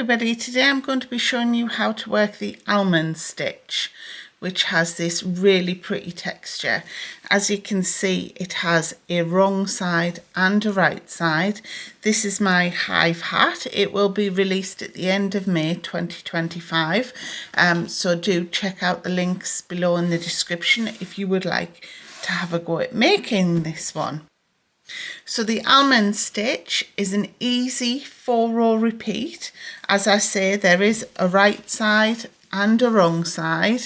everybody, today I'm going to be showing you how to work the almond stitch, which has this really pretty texture. As you can see, it has a wrong side and a right side. This is my hive hat. It will be released at the end of May 2025, so do check out the links below in the description if you would like to have a go at making this one. So the almond stitch is an easy 4-row repeat. As I say, there is a right side and a wrong side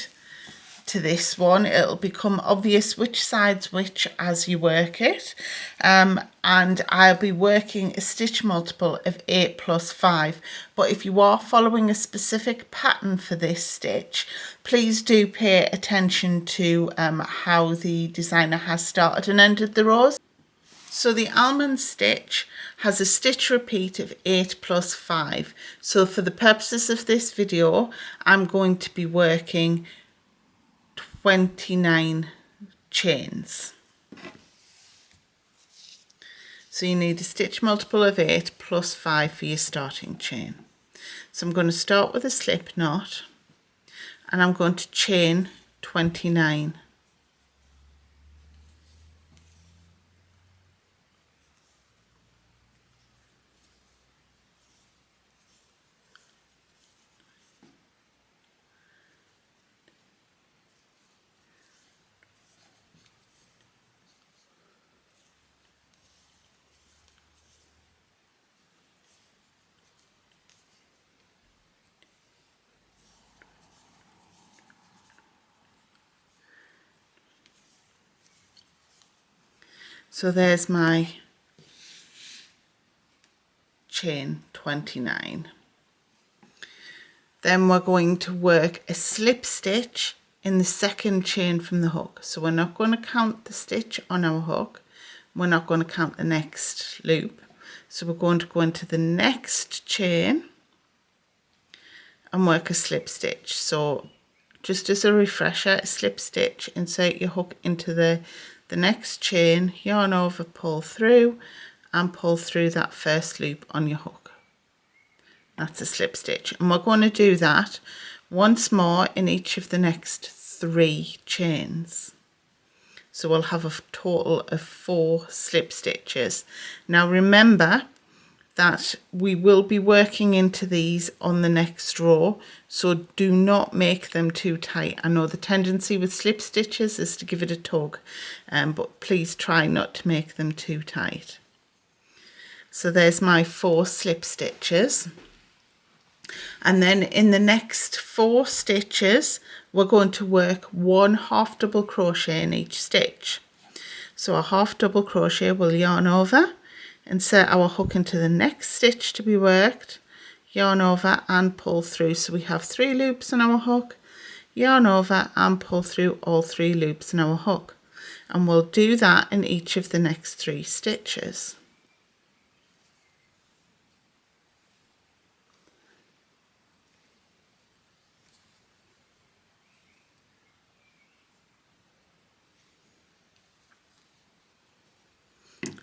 to this one. It'll become obvious which side's which as you work it, and I'll be working a stitch multiple of 8 plus 5. But if you are following a specific pattern for this stitch, please do pay attention to how the designer has started and ended the rows. So the almond stitch has a stitch repeat of 8 plus 5. So for the purposes of this video, I'm going to be working 29 chains. So you need a stitch multiple of 8 plus 5 for your starting chain. So I'm going to start with a slip knot and I'm going to chain 29. So there's my chain 29. Then we're going to work a slip stitch in the second chain from the hook. So we're not going to count the stitch on our hook. We're not going to count the next loop. So we're going to go into the next chain and work a slip stitch. So just as a refresher, a slip stitch, insert your hook into the next chain, yarn over, pull through, and pull through that first loop on your hook. That's a slip stitch, and we're going to do that once more in each of the next 3 chains. So we'll have a total of 4 slip stitches. Now remember that we will be working into these on the next row, so do not make them too tight. I know the tendency with slip stitches is to give it a tug, but please try not to make them too tight. So there's my 4 slip stitches, and then in the next 4 stitches we're going to work 1 half double crochet in each stitch. So a half double crochet, we'll yarn over, insert our hook into the next stitch to be worked, yarn over and pull through. So we have 3 loops on our hook, yarn over and pull through all 3 loops on our hook, and we'll do that in each of the next 3 stitches.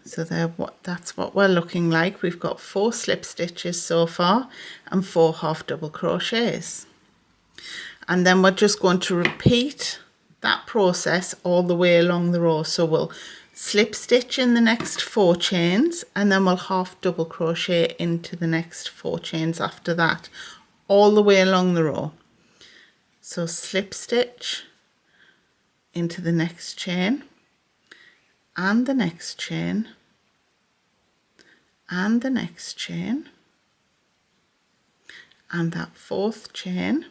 So that's what we're looking like. We've got 4 slip stitches so far and 4 half double crochets. And then we're just going to repeat that process all the way along the row. So we'll slip stitch in the next 4 chains and then we'll half double crochet into the next 4 chains after that, all the way along the row. So slip stitch into the next chain and the next chain and the next chain and that 4th chain,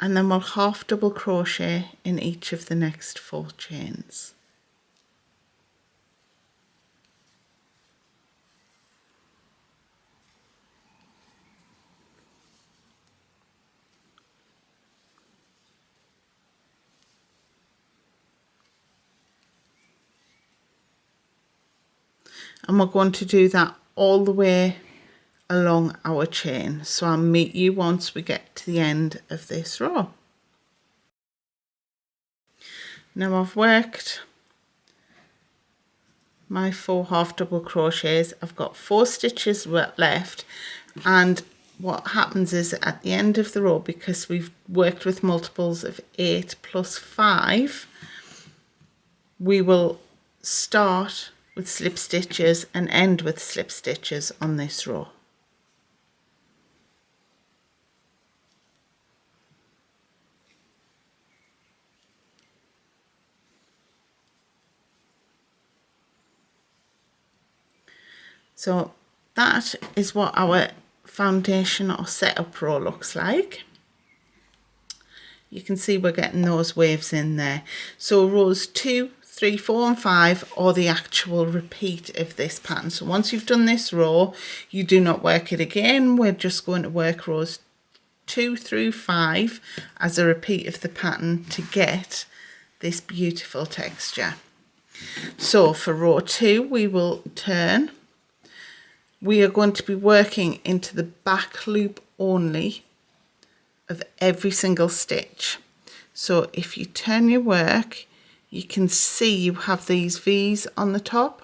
and then we'll half double crochet in each of the next 4 chains. And we're going to do that all the way along our chain. So I'll meet you once we get to the end of this row. Now I've worked my 4 half double crochets. I've got 4 stitches left, and what happens is at the end of the row, because we've worked with multiples of 8 plus 5, we will start with slip stitches and end with slip stitches on this row. So that is what our foundation or setup row looks like. You can see we're getting those waves in there. So rows 2, 3, 4 and 5 are the actual repeat of this pattern. So once you've done this row, you do not work it again. We're just going to work rows 2 through 5 as a repeat of the pattern to get this beautiful texture. So for row 2, we will turn. We are going to be working into the back loop only of every single stitch. So if you turn your work, you can see you have these V's on the top.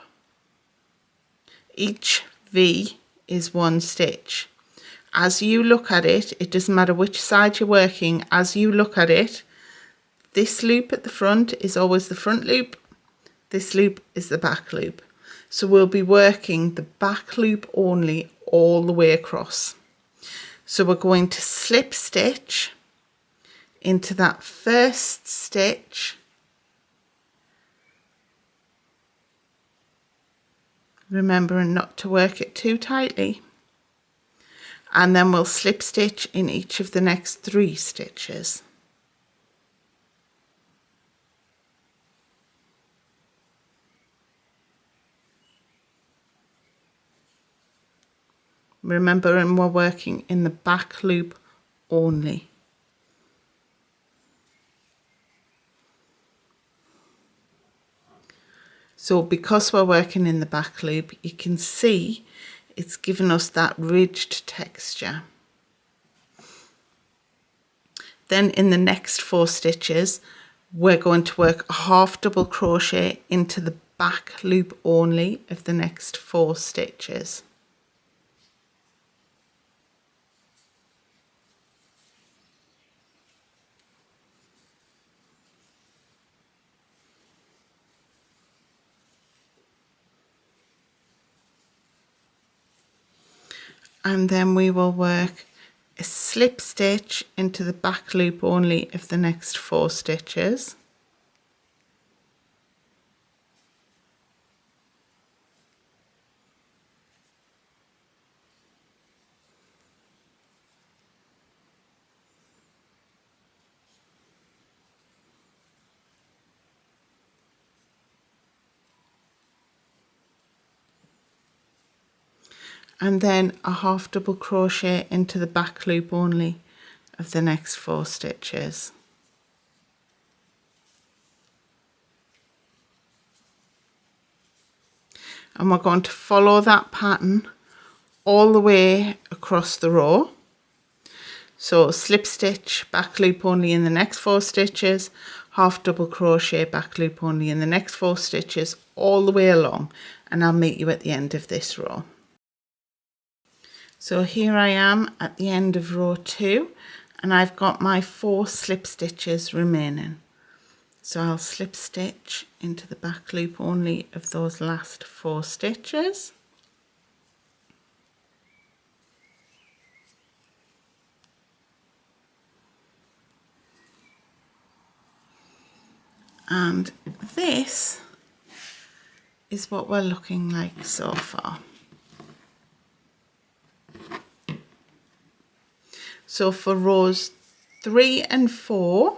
Each V is 1 stitch. As you look at it, it doesn't matter which side you're working, as you look at it, this loop at the front is always the front loop, this loop is the back loop. So we'll be working the back loop only all the way across. So we're going to slip stitch into that first stitch, remembering not to work it too tightly, and then we'll slip stitch in each of the next 3 stitches. Remembering we're working in the back loop only. So because we're working in the back loop, you can see it's given us that ridged texture. Then in the next 4 stitches, we're going to work a half double crochet into the back loop only of the next 4 stitches. And then we will work a slip stitch into the back loop only of the next 4 stitches. And then a half double crochet into the back loop only of the next 4 stitches. And we're going to follow that pattern all the way across the row. So slip stitch, back loop only in the next 4 stitches, half double crochet, back loop only in the next 4 stitches, all the way along, and I'll meet you at the end of this row. So here I am at the end of row 2, and I've got my 4 slip stitches remaining. So I'll slip stitch into the back loop only of those last 4 stitches. And this is what we're looking like so far. So for rows 3 and 4,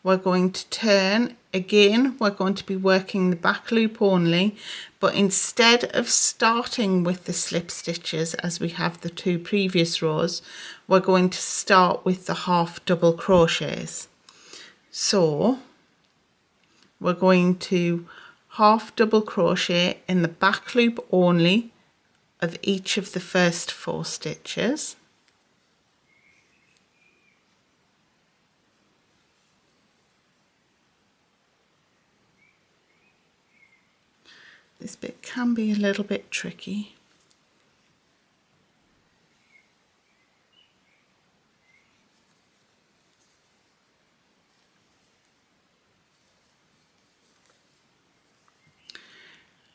we're going to turn. Again, we're going to be working the back loop only, but instead of starting with the slip stitches as we have the 2 previous rows, we're going to start with the half double crochets. So we're going to half double crochet in the back loop only of each of the first 4 stitches. This bit can be a little bit tricky.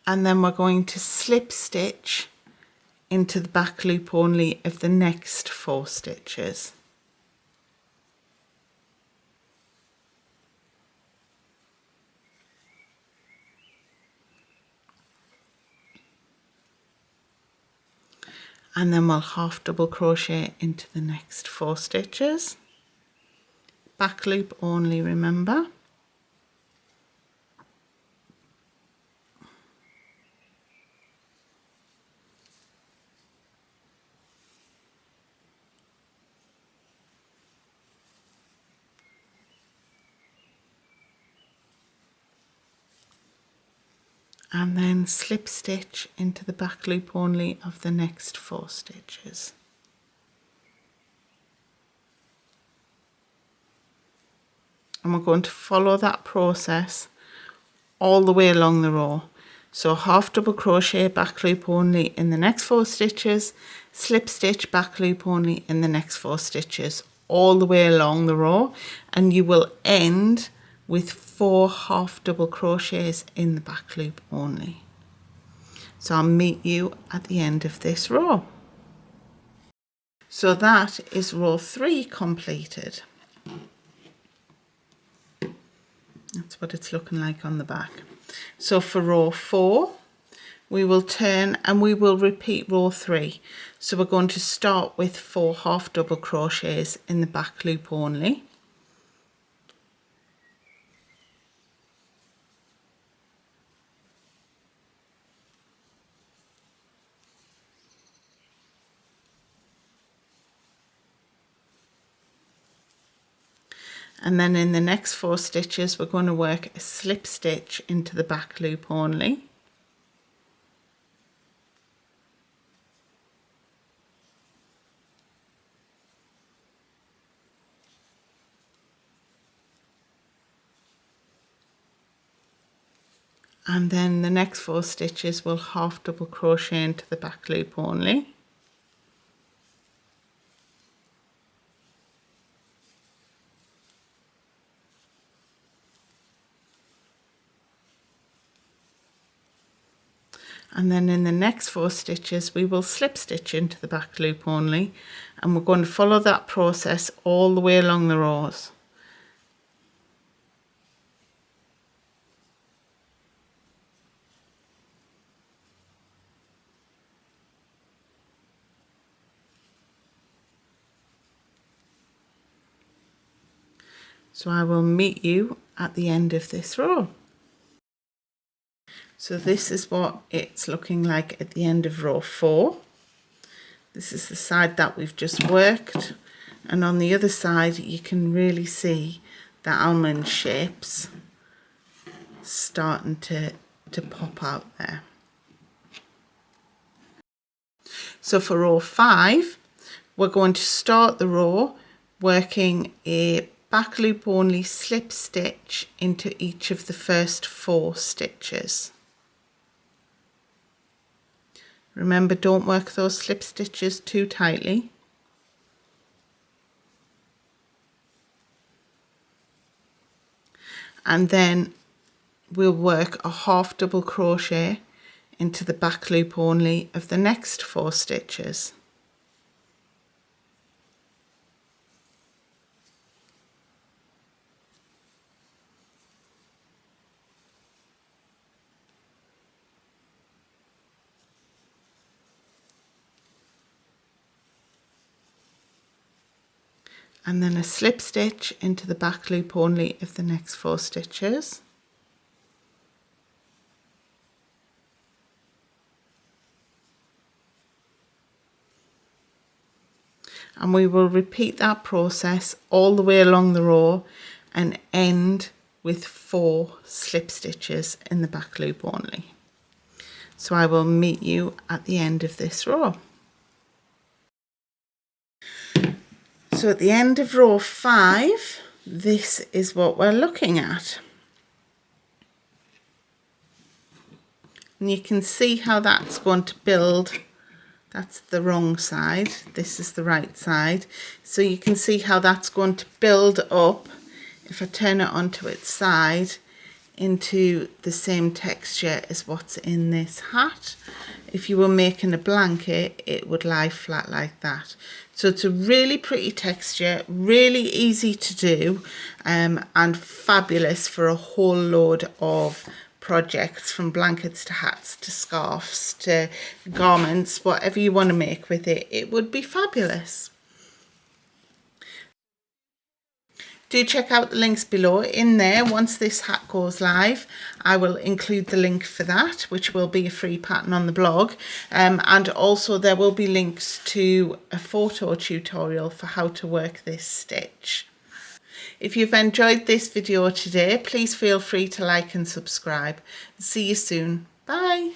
And then we're going to slip stitch into the back loop only of the next 4 stitches. And then we'll half double crochet into the next 4 stitches. Back loop only, remember. And then slip stitch into the back loop only of the next 4 stitches. And we're going to follow that process all the way along the row. So half double crochet, back loop only in the next 4 stitches, slip stitch, back loop only in the next 4 stitches, all the way along the row, and you will end with 4 half double crochets in the back loop only. So I'll meet you at the end of this row. So that is row 3 completed. That's what it's looking like on the back. So for row 4, we will turn and we will repeat row 3. So we're going to start with 4 half double crochets in the back loop only. And then in the next 4 stitches, we're going to work a slip stitch into the back loop only. And then the next 4 stitches will half double crochet into the back loop only. And then in the next 4 stitches we will slip stitch into the back loop only, and we're going to follow that process all the way along the rows. So I will meet you at the end of this row. So this is what it's looking like at the end of row 4. This is the side that we've just worked, and on the other side you can really see the almond shapes starting to pop out there. So for row 5, we're going to start the row working a back loop only slip stitch into each of the first 4 stitches. Remember, don't work those slip stitches too tightly. And then we'll work a half double crochet into the back loop only of the next 4 stitches. And then a slip stitch into the back loop only of the next 4 stitches. And we will repeat that process all the way along the row and end with 4 slip stitches in the back loop only. So I will meet you at the end of this row. So at the end of row 5, this is what we're looking at. and you can see how that's going to build. That's the wrong side, this is the right side, so you can see how that's going to build up if I turn it onto its side into the same texture as what's in this hat. If you were making a blanket, it would lie flat like that. So it's a really pretty texture, really easy to do, and fabulous for a whole load of projects, from blankets to hats to scarves to garments. Whatever you want to make with it, it would be fabulous. Do check out the links below. In there, once this hat goes live, I will include the link for that, which will be a free pattern on the blog. And also there will be links to a photo tutorial for how to work this stitch. If you've enjoyed this video today, please feel free to like and subscribe. See you soon. Bye.